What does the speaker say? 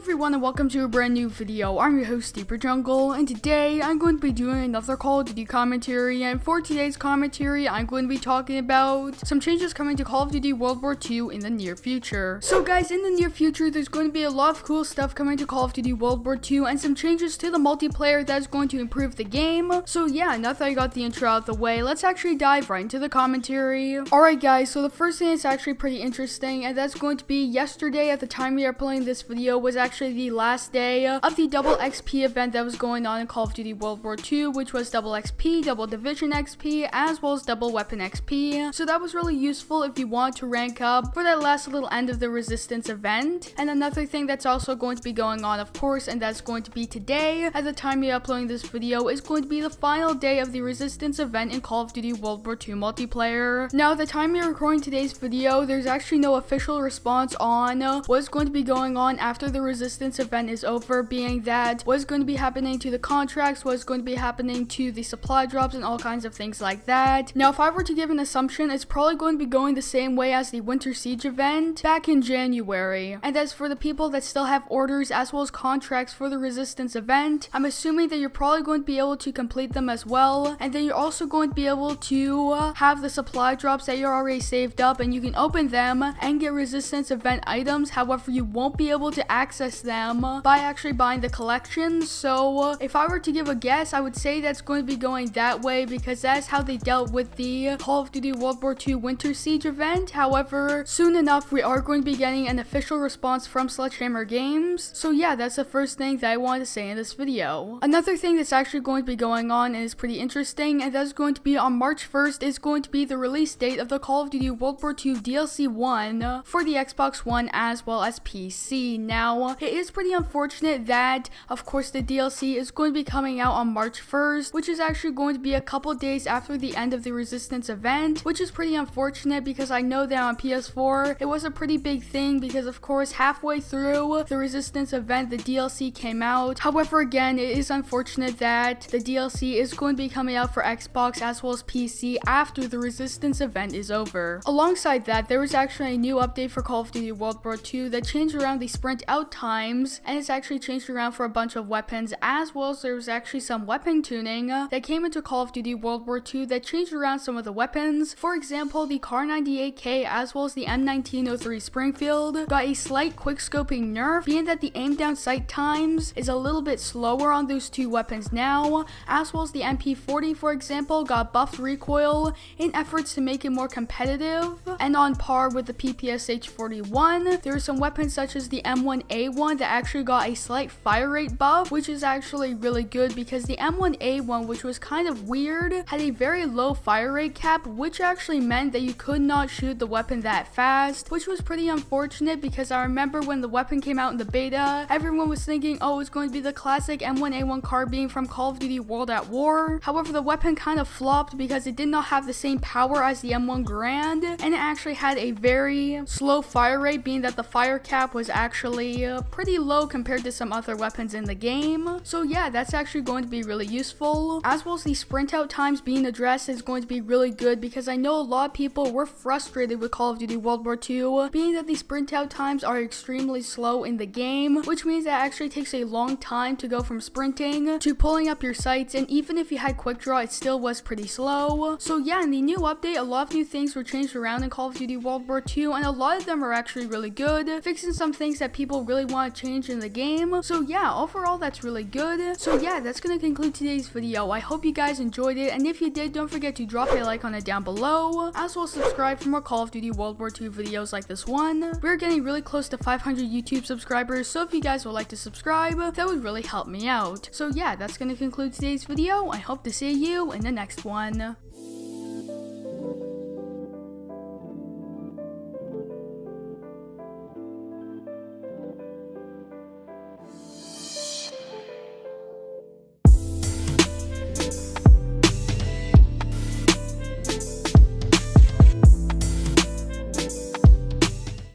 everyone and welcome to a brand new video. I'm your host Deeper Jungle, and today I'm going to be doing another Call of Duty commentary, and for today's commentary I'm going to be talking about some changes coming to Call of Duty WW2 in the near future. So guys, in the near future there's going to be a lot of cool stuff coming to Call of Duty WW2 and some changes to the multiplayer that's going to improve the game. So yeah, now that I got the intro out of the way, let's actually dive right into the commentary. Alright guys, so the first thing is actually pretty interesting, and that's going to be yesterday at the time we are playing this video was actually the last day of the double XP event that was going on in Call of Duty WW2, which was double XP, double division XP, as well as double weapon XP. So that was really useful if you want to rank up for that last little end of the resistance event. And another thing that's also going to be going on, of course, and that's going to be today at the time you're uploading this video, is going to be the final day of the resistance event in Call of Duty WW2 multiplayer. Now, at the time you're recording today's video, there's actually no official response on what's going to be going on after the resistance event is over, being that what's going to be happening to the contracts, what's going to be happening to the supply drops, and all kinds of things like that. Now, if I were to give an assumption, it's probably going to be going the same way as the Winter Siege event back in January. And as for the people that still have orders as well as contracts for the resistance event, I'm assuming that you're probably going to be able to complete them as well, and then you're also going to be able to have the supply drops that you're already saved up, and you can open them and get resistance event items. However, you won't be able to access them by actually buying the collections. So if I were to give a guess, I would say that's going to be going that way, because that's how they dealt with the Call of Duty WW2 Winter Siege event. However, soon enough we are going to be getting an official response from Sledgehammer Games. So yeah, that's the first thing that I wanted to say in this video. Another thing that's actually going to be going on and is pretty interesting, and that's going to be on March 1st, is going to be the release date of the Call of Duty WW2 DLC 1 for the Xbox One as well as PC. Now, it is pretty unfortunate that, of course, the DLC is going to be coming out on March 1st, which is actually going to be a couple days after the end of the Resistance event, which is pretty unfortunate because I know that on PS4 it was a pretty big thing because, of course, halfway through the Resistance event the DLC came out. However, again, it is unfortunate that the DLC is going to be coming out for Xbox as well as PC after the Resistance event is over. Alongside that, there was actually a new update for Call of Duty World War II that changed around the sprint out times, and it's actually changed around for a bunch of weapons, as well as there was actually some weapon tuning that came into Call of Duty World War II that changed around some of the weapons. For example, the Kar 98K as well as the M1903 Springfield got a slight quickscoping nerf, being that the aim down sight times is a little bit slower on those two weapons now, as well as the MP40, for example, got buffed recoil in efforts to make it more competitive and on par with the PPSH-41. There are some weapons such as the M1A1 that actually got a slight fire rate buff, which is actually really good because the M1A1, which was kind of weird, had a very low fire rate cap, which actually meant that you could not shoot the weapon that fast, which was pretty unfortunate because I remember when the weapon came out in the beta, everyone was thinking, oh, it's going to be the classic M1A1 carbine from Call of Duty World at War. However, the weapon kind of flopped because it did not have the same power as the M1 Garand, and it actually had a very slow fire rate, being that the fire cap was actually pretty low compared to some other weapons in the game. So yeah, that's actually going to be really useful, as well as the sprint out times being addressed is going to be really good because I know a lot of people were frustrated with Call of Duty World War II, being that the sprint out times are extremely slow in the game, which means that it actually takes a long time to go from sprinting to pulling up your sights, and even if you had quick draw it still was pretty slow. So yeah, in the new update a lot of new things were changed around in Call of Duty World War II, and a lot of them are actually really good, fixing some things that people really want to change in the game. So yeah, overall that's really good. So yeah, that's gonna conclude today's video. I hope you guys enjoyed it, and if you did, don't forget to drop a like on it down below, as well as subscribe for more Call of Duty World War II videos like this one. We're getting really close to 500 YouTube subscribers, so if you guys would like to subscribe, that would really help me out. So yeah, that's gonna conclude today's video. I hope to see you in the next one.